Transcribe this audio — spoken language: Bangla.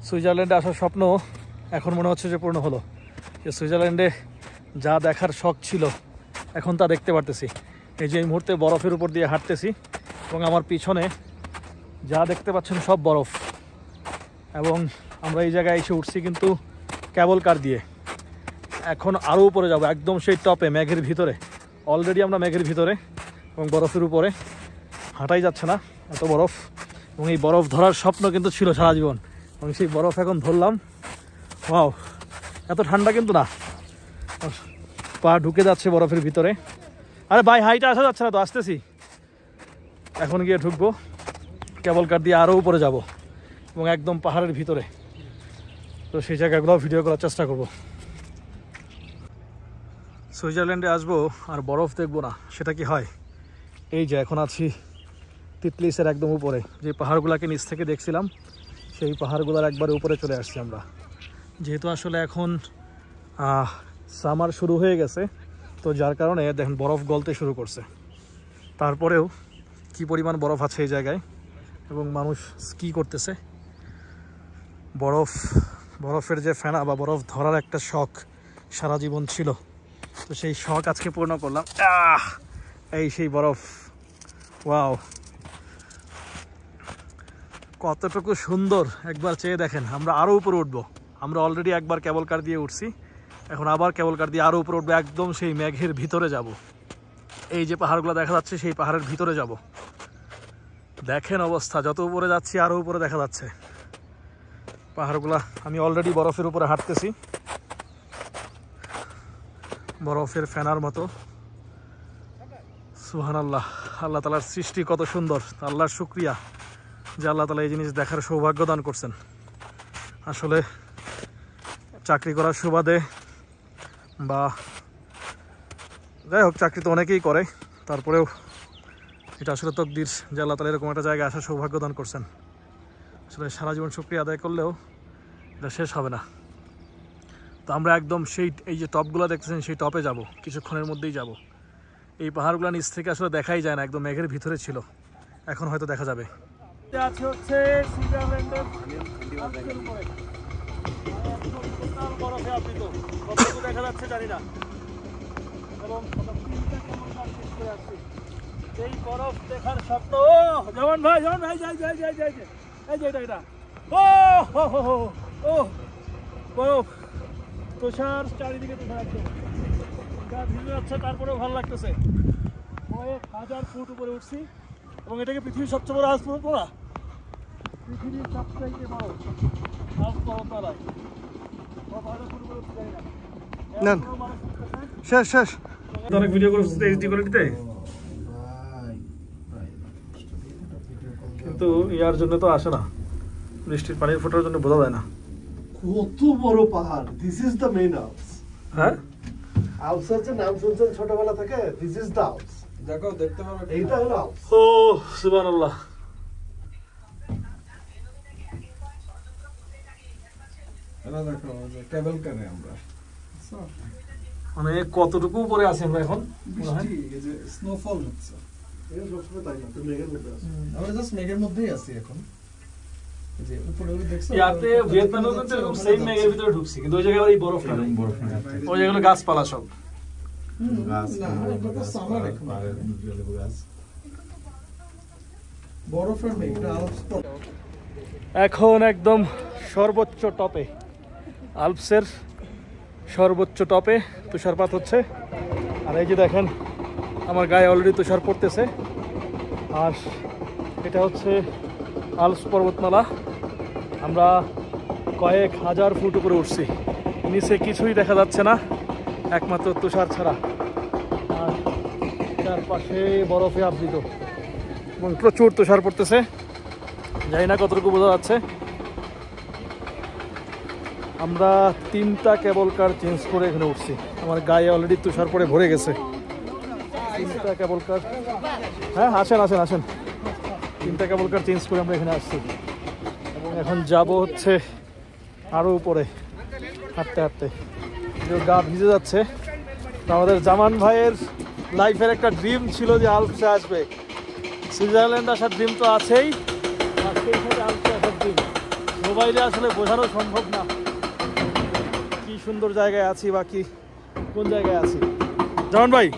সুইজারল্যান্ডে আসার স্বপ্ন এখন মনে হচ্ছে যে পূর্ণ হলো। যে সুইজারল্যান্ডে যা দেখার শখ ছিল এখন তা দেখতে পারতেছি। এই যে এই মুহূর্তে বরফের উপর দিয়ে হাঁটতেছি এবং আমার পিছনে যা দেখতে পাচ্ছেন সব বরফ। এবং আমরা এই জায়গায় এসে উঠছি কিন্তু ক্যাবল কার দিয়ে। এখন আরও উপরে যাব, একদম সেই টপে মেঘের ভিতরে। অলরেডি আমরা মেঘের ভিতরে এবং বরফের উপরে, হাঁটাই যাচ্ছে না এত বরফ। এবং এই বরফ ধরার স্বপ্ন কিন্তু ছিল সারা জীবন, এবং সেই বরফ এখন ধরলাম। ওয়াও, এত ঠান্ডা কিন্তু না, পা ঢুকে যাচ্ছে বরফের ভিতরে। আরে ভাই, হাইটে আসা যাচ্ছে না তো, আসতেছি। এখন গিয়ে ঢুকবো, কেবল কার দিয়ে আরও উপরে যাব এবং একদম পাহাড়ের ভিতরে। তো সেই জায়গাগুলো ভিডিও করার চেষ্টা করব। সুইজারল্যান্ডে আসবো আর বরফ দেখবো না, সেটা কি হয়? এই যে এখন আছি তিতলিসের একদম উপরে, যে পাহাড়গুলোকে নিচ থেকে দেখছিলাম সেই পাহাড়গুলোর একবারে উপরে চলে আসছি আমরা। যেহেতু আসলে এখন সামার শুরু হয়ে গেছে, তো যার কারণে দেখেন বরফ গলতে শুরু করছে। তারপরেও কি পরিমাণ বরফ আছে এই জায়গায়, এবং মানুষ স্কি করতেছে। বরফের যে ফেনা বা বরফ ধরার একটা শখ সারা জীবন ছিল, তো সেই শখ আজকে পূর্ণ করলাম। এই সেই বরফ, ওয়াও, কতটুকু সুন্দর একবার চেয়ে দেখেন। আমরা আরও উপরে উঠবো। আমরা অলরেডি একবার কেবল কার দিয়ে উঠছি, এখন আবার কেবল কার দিয়ে আরও উপরে উঠবো, একদম সেই মেঘের ভিতরে যাব। এই যে পাহাড়গুলো দেখা যাচ্ছে সেই পাহাড়ের ভিতরে যাব। দেখেন অবস্থা, যত উপরে যাচ্ছি আরও উপরে দেখা যাচ্ছে পাহাড়গুলা। আমি অলরেডি বরফের উপরে হাঁটতেছি, বরফের ফেনার মতো। সুবহানাল্লাহ, আল্লাহ তাআলার সৃষ্টি কত সুন্দর। আল্লাহর শুকরিয়া যে আল্লাহ তাআলা এই জিনিস দেখার সৌভাগ্য দান করছেন। আসলে চাকরি করার সুবাদে বা যাই হোক, চাকরি তো অনেকেই করে, তারপরেও এটা আসলে তকদির যে আল্লাহ তাআলা এরকম একটা জায়গায় আসার সৌভাগ্য দান করছেন। আসলে সারা জীবন শুকরিয়া আদায় করলেও এটা শেষ হবে না। তো আমরা একদম সেই এই যে টপগুলো দেখতেছেন সেই টপে যাব, কিছুক্ষণের মধ্যেই যাব। এই পাহাড়গুলো নিচ থেকে আসলে দেখাই যায় না, একদম মেঘের ভিতরে ছিল, এখন হয়তো দেখা যাবে। দেখা যাচ্ছে জানি না, এবং এই বরফ দেখার স্বপ্ন। জওয়ান ভাই যাই এই যে এটা ও হো হো হো ও বরফ, তুষার চারিদিকে তুষার আছে, যা ভিজে যাচ্ছে তারপরেও ভালো লাগতেছে। কয়েক হাজার ফুট উপরে উঠছি, এবং এটাকে পৃথিবীর সবচেয়ে বড় আজ পর্বতমালা, পৃথিবীর সবচাইতে বড় আজ পর্বতমালা। শেষ অনেক ভিডিও করছিস এইচডি কোয়ালিটিতে, কিন্তু ইয়ার জন্য তো আসে না, বৃষ্টির পানির ফোটার জন্য বোঝা যায় না। কত বড় পাহাড়! This is the main Alps. হ্যাঁ, আলপসের যে নাম শুনছেন ছোটবেলা থেকে, দিস ইজ দ্য আলপস। দেখো, দেখতে পারো, এইটা হলো আলপস। ও সুবহানাল্লাহ। এটা দেখো, কেবল কারে আমরা মানে কতটুকু উপরে আছি আমরা এখন? বৃষ্টি, এই যে স্নোফল হচ্ছে, এটা সবসময় তাই না, তো মেঘের মধ্যে আছে। আমরা জাস্ট মেঘের মধ্যেই আছি এখন। যে উপরে ওই দেখছো, ইয়াতে ভিয়েতনামে কিন্তু এরকম সেম মেঘের ভিতরে ঢুকছি, কিন্তু ওই জায়গায় এই বরফ নেই, ওই জায়গায় গাছপালা সব। বরফের মেঘ, এটা আলপস। এখন একদম সর্বোচ্চ টপে, আলপসের সর্বোচ্চ টপে তুষারপাত হচ্ছে। আর এই যে দেখেন আমার গায়ে অলরেডি তুষার পড়তেছে। আর এটা হচ্ছে আলপস পর্বতমালা। আমরা কয়েক হাজার ফুট উপরে উঠছি, নিচে কিছুই দেখা যাচ্ছে না একমাত্র তুষার ছাড়া। আর চারপাশে বরফে আবৃত এবং প্রচুর তুষার পড়তেছে, জানি না কতটুকু বোঝা যাচ্ছে। আমরা 3টা কেবল কার চেঞ্জ করে এখানে উঠছি, আমার গায়ে অলরেডি তুষার পরে ভরে গেছে। 3টা কেবল কার, হ্যাঁ আসেন 3টা কেবল কার চেঞ্জ করে আমরা এখানে আসছি, এবং এখন যাব হচ্ছে আরও উপরে হাঁটতে হাঁটতে। গা ভিজে যাচ্ছে। তো আমাদের জামান ভাইয়ের লাইফের একটা ড্রিম ছিল যে আলপসে আসবে, সুইজারল্যান্ড আসার ড্রিম তো আছেই, আর সেই সাথে আলপসে আসার ড্রিম। মোবাইলে আসলে বোঝানো সম্ভব না কি সুন্দর জায়গায় আছি বা কি কোন জায়গায় আছি। জামান ভাই